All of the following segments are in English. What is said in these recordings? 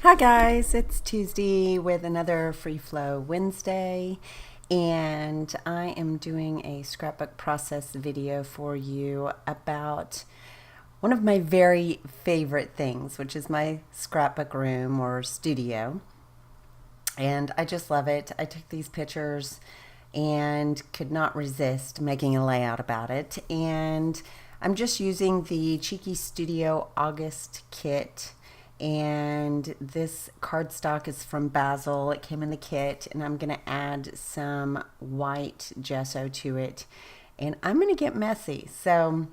Hi guys, it's Tuesday with another Free Flow Wednesday, and I am doing a scrapbook process video for you about one of my very favorite things, which is my scrapbook room or studio. And I just love it. I took these pictures and could not resist making a layout about it. And I'm just using the Cheeky Studio August kit, and this cardstock is from Basil. It came in the kit, and I'm going to add some white gesso to it, and I'm going to get messy. So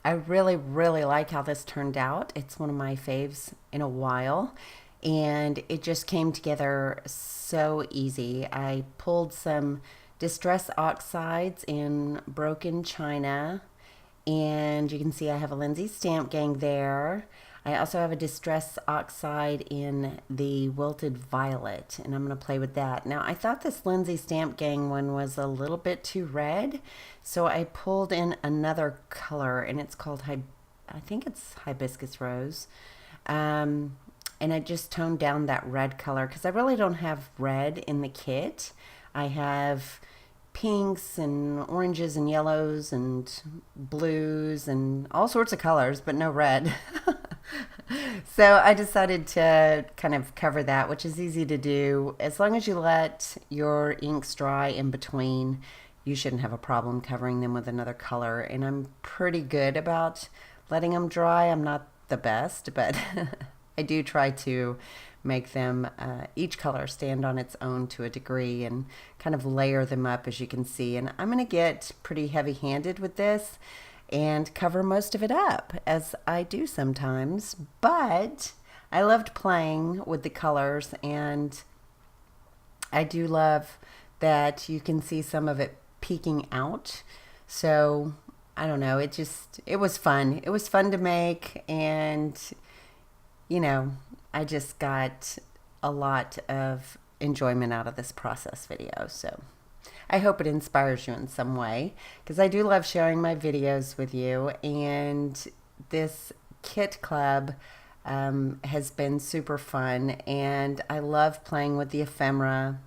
I really like how this turned out. It's one of my faves in a while, and it just came together so easy. I pulled some distress oxides in broken china, and you can see I have a Lindsay stamp gang there. I also have a distress oxide in the wilted violet, and I'm going to play with that. Now, I thought this Lindsay stamp gang one was a little bit too red, so I pulled in another color, and it's called, I think it's hibiscus rose. And I just toned down that red color because I really don't have red in the kit. I have pinks and oranges and yellows and blues and all sorts of colors, but no red. So I decided to kind of cover that, which is easy to do. As long as you let your inks dry in between, you shouldn't have a problem covering them with another color. And I'm pretty good about letting them dry. I'm not the best, but I do try to make them each color stand on its own to a degree and kind of layer them up, as you can see. And I'm going to get pretty heavy-handed with this and cover most of it up, as I do sometimes, but I loved playing with the colors, and I do love that you can see some of it peeking out. So I don't know, it was fun. It was fun to make, and you know, I just got a lot of enjoyment out of this process video. So I hope it inspires you in some way, because I do love sharing my videos with you, and this kit club has been super fun, and I love playing with the ephemera.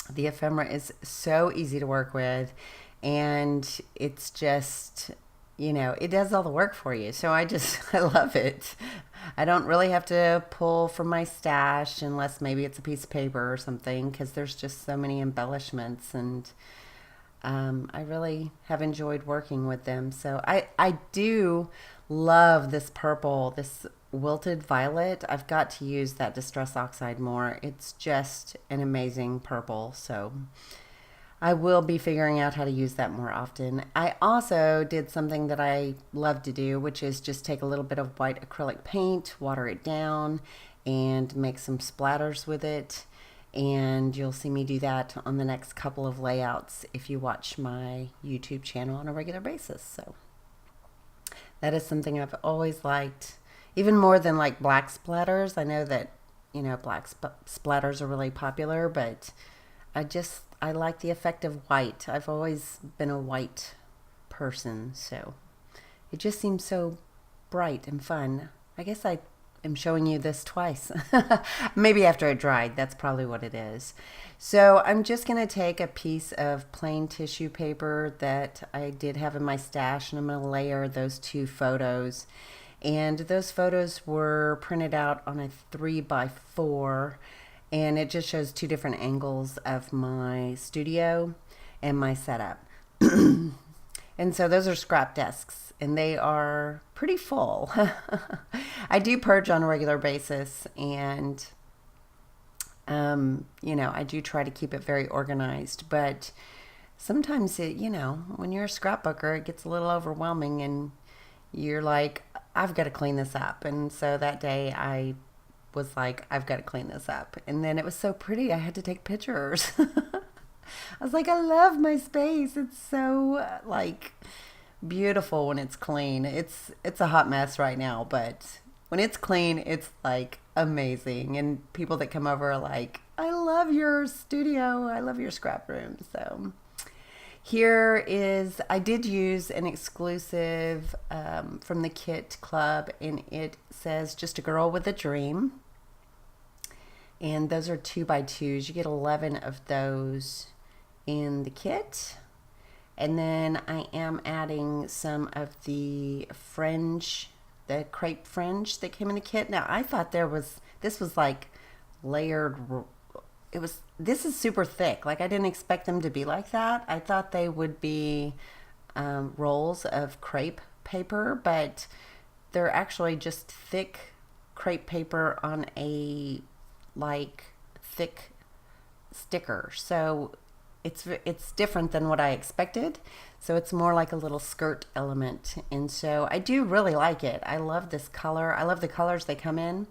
The ephemera is so easy to work with, and it's just, you know, it does all the work for you. So I love it. I don't really have to pull from my stash unless maybe it's a piece of paper or something, because there's just so many embellishments, and I really have enjoyed working with them. So I do love this purple, this wilted violet. I've got to use that distress oxide more. It's just an amazing purple. So I will be figuring out how to use that more often. I also did something that I love to do, which is just take a little bit of white acrylic paint, water it down, and make some splatters with it. And you'll see me do that on the next couple of layouts if you watch my YouTube channel on a regular basis. So that is something I've always liked, even more than like black splatters. I know that, you know, black splatters are really popular, but I like the effect of white. I've always been a white person, so it just seems so bright and fun. I guess I am showing you this twice. Maybe after it dried, that's probably what it is. So I'm just going to take a piece of plain tissue paper that I did have in my stash, and I'm going to layer those two photos. And those photos were printed out on a 3x4, and it just shows two different angles of my studio and my setup. And so those are scrap desks, and they are pretty full. I do purge on a regular basis, and you know, I do try to keep it very organized, but sometimes it, you know, when you're a scrapbooker, it gets a little overwhelming, and you're like, I've got to clean this up. And so that day I was like, I've got to clean this up. And then it was so pretty, I had to take pictures. I was like, I love my space. It's so like beautiful when it's clean. It's a hot mess right now, but when it's clean, it's like amazing. And people that come over are like, I love your studio. I love your scrap room. So here is, I did use an exclusive from the Kit Club, and it says, Just a Girl with a Dream. And those are 2x2s. You get 11 of those in the kit. And then I am adding some of the fringe, the crepe fringe that came in the kit. Now I thought this was like layered. This is super thick. Like I didn't expect them to be like that. I thought they would be rolls of crepe paper, but they're actually just thick crepe paper on a like thick sticker. So it's different than what I expected. So it's more like a little skirt element. And so I do really like it. I love this color. I love the colors they come in,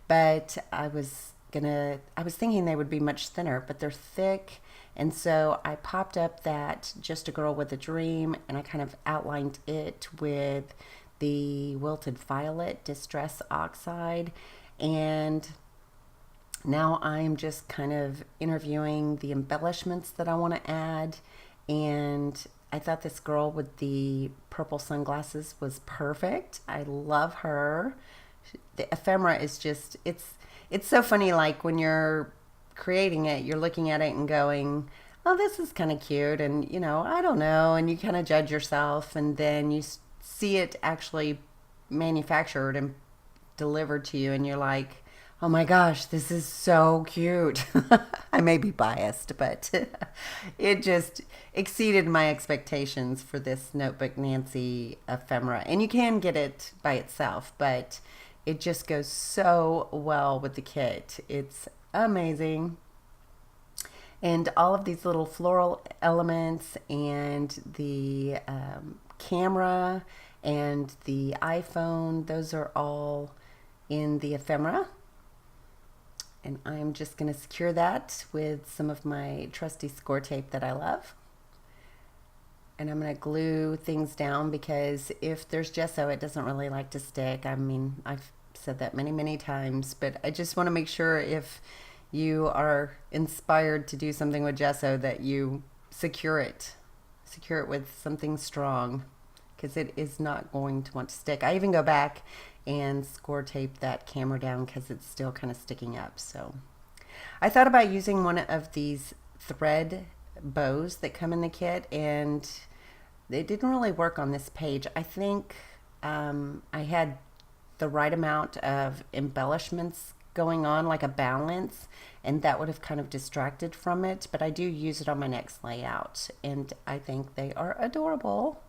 but I was thinking they would be much thinner, but they're thick. And so I popped up that Just a Girl with a Dream, and I kind of outlined it with the Wilted Violet Distress Oxide. And now I'm just kind of interviewing the embellishments that I want to add. And I thought this girl with the purple sunglasses was perfect. I love her. The ephemera is just, it's so funny, like when you're creating it, you're looking at it and going, oh, this is kind of cute, and I don't know, and you kind of judge yourself, and then you see it actually manufactured and delivered to you, and you're like, oh my gosh, this is so cute. I may be biased, but it just exceeded my expectations for this Notebook Nancy ephemera. And you can get it by itself, but it just goes so well with the kit. It's amazing. And all of these little floral elements and the camera and the iPhone, those are all in the ephemera. And I'm just going to secure that with some of my trusty score tape that I love. And I'm going to glue things down because if there's gesso, it doesn't really like to stick. I mean, I've said that many, many times, but I just want to make sure if you are inspired to do something with gesso that you secure it with something strong, because it is not going to want to stick. I even go back and score tape that camera down because it's still kind of sticking up. So I thought about using one of these thread bows that come in the kit, and it didn't really work on this page. I think I had the right amount of embellishments going on, like a balance, and that would have kind of distracted from it, but I do use it on my next layout, and I think they are adorable.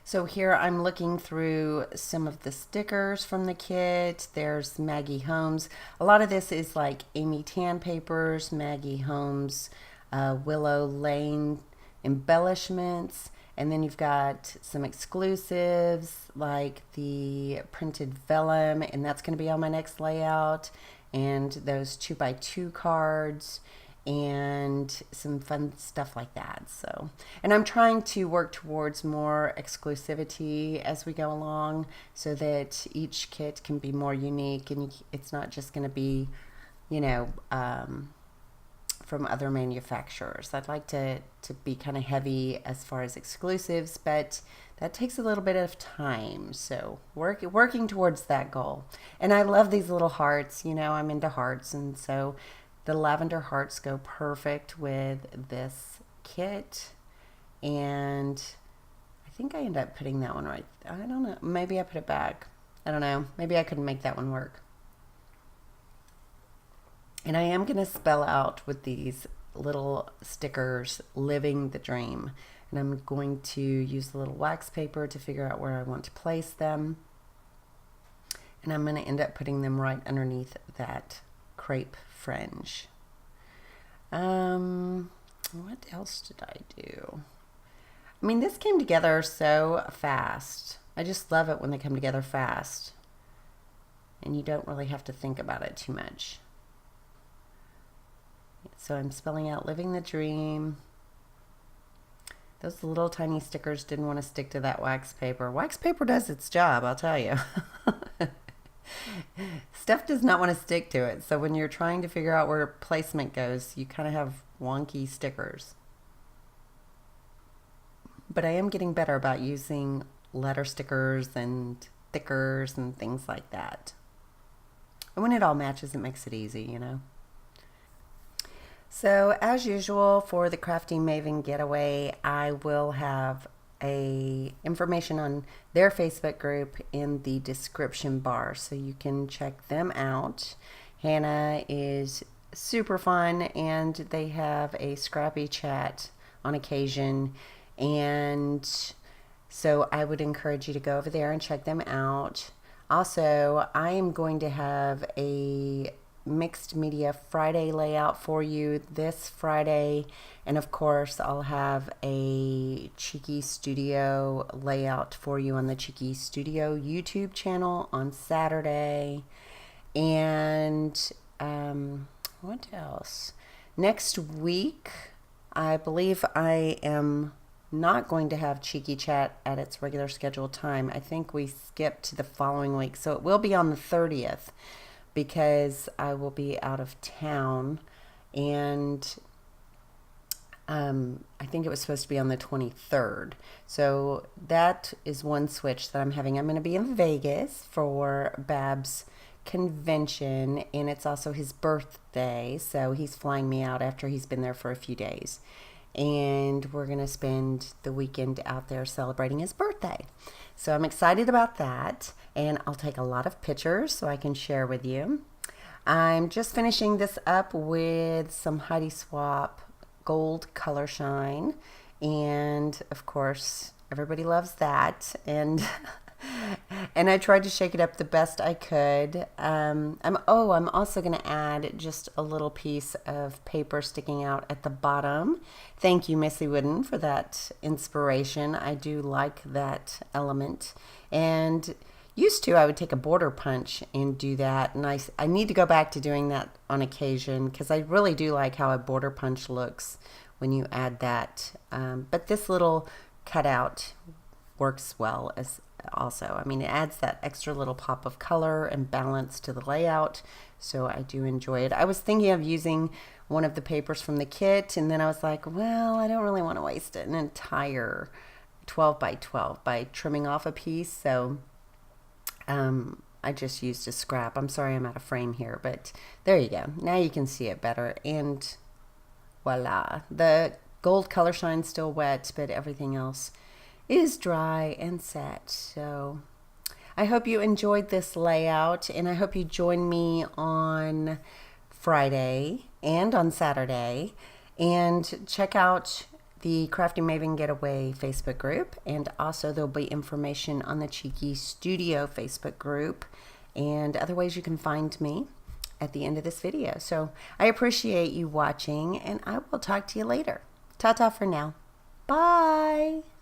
So here I'm looking through some of the stickers from the kit. There's Maggie Holmes. A lot of this is like Amy Tan papers, Maggie Holmes, Willow Lane embellishments. And then you've got some exclusives like the printed vellum, and that's going to be on my next layout. And those 2x2 cards and some fun stuff like that. So, and I'm trying to work towards more exclusivity as we go along so that each kit can be more unique, and it's not just going to be, from other manufacturers. I'd like to be kind of heavy as far as exclusives, but that takes a little bit of time. So working towards that goal. And I love these little hearts. I'm into hearts, and so the lavender hearts go perfect with this kit. And I think I ended up putting that one right. I don't know. Maybe I put it back. I don't know. Maybe I couldn't make that one work. And I am going to spell out with these little stickers, living the dream. And I'm going to use the little wax paper to figure out where I want to place them. And I'm going to end up putting them right underneath that crepe fringe. What else did I do? I mean, this came together so fast. I just love it when they come together fast. And you don't really have to think about it too much. So I'm spelling out living the dream. Those little tiny stickers didn't want to stick to that wax paper. Wax paper does its job, I'll tell you. Stuff does not want to stick to it. So when you're trying to figure out where placement goes, you kind of have wonky stickers. But I am getting better about using letter stickers and stickers and things like that. And when it all matches, it makes it easy, you know. So as usual for the Crafty Maven getaway, I will have information on their Facebook group in the description bar, so you can check them out. Hannah is super fun, and they have a scrappy chat on occasion, and so I would encourage you to go over there and check them out. Also, I am going to have a mixed media Friday layout for you this Friday, and of course I'll have a Cheeky Studio layout for you on the Cheeky Studio YouTube channel on Saturday. And what else? Next week, I believe I am not going to have Cheeky Chat at its regular scheduled time. I think we skipped to the following week, so it will be on the 30th because I will be out of town, and I think it was supposed to be on the 23rd. So that is one switch that I'm having. I'm going to be in Vegas for Bab's convention, and it's also his birthday, so he's flying me out after he's been there for a few days. And we're going to spend the weekend out there celebrating his birthday. So I'm excited about that, and I'll take a lot of pictures so I can share with you. I'm just finishing this up with some Heidi Swap Gold Color Shine, and of course everybody loves that, and and I tried to shake it up the best I could. I'm also going to add just a little piece of paper sticking out at the bottom. Thank you, Missy Wooden, for that inspiration. I do like that element. And used to, I would take a border punch and do that. And I need to go back to doing that on occasion, because I really do like how a border punch looks when you add that. But this little cutout works well as also. I mean, it adds that extra little pop of color and balance to the layout, so I do enjoy it. I was thinking of using one of the papers from the kit, and then I was like, well, I don't really want to waste an entire 12 by 12 by trimming off a piece, so I just used a scrap. I'm sorry I'm out of frame here, but there you go. Now you can see it better, and voila. The gold color shine's still wet, but everything else is dry and set. So I hope you enjoyed this layout, and I hope you join me on Friday and on Saturday, and check out the Crafty Maven Getaway Facebook group, and also there'll be information on the Cheeky Studio Facebook group and other ways you can find me at the end of this video. So I appreciate you watching, and I will talk to you later. Ta-ta for now. Bye.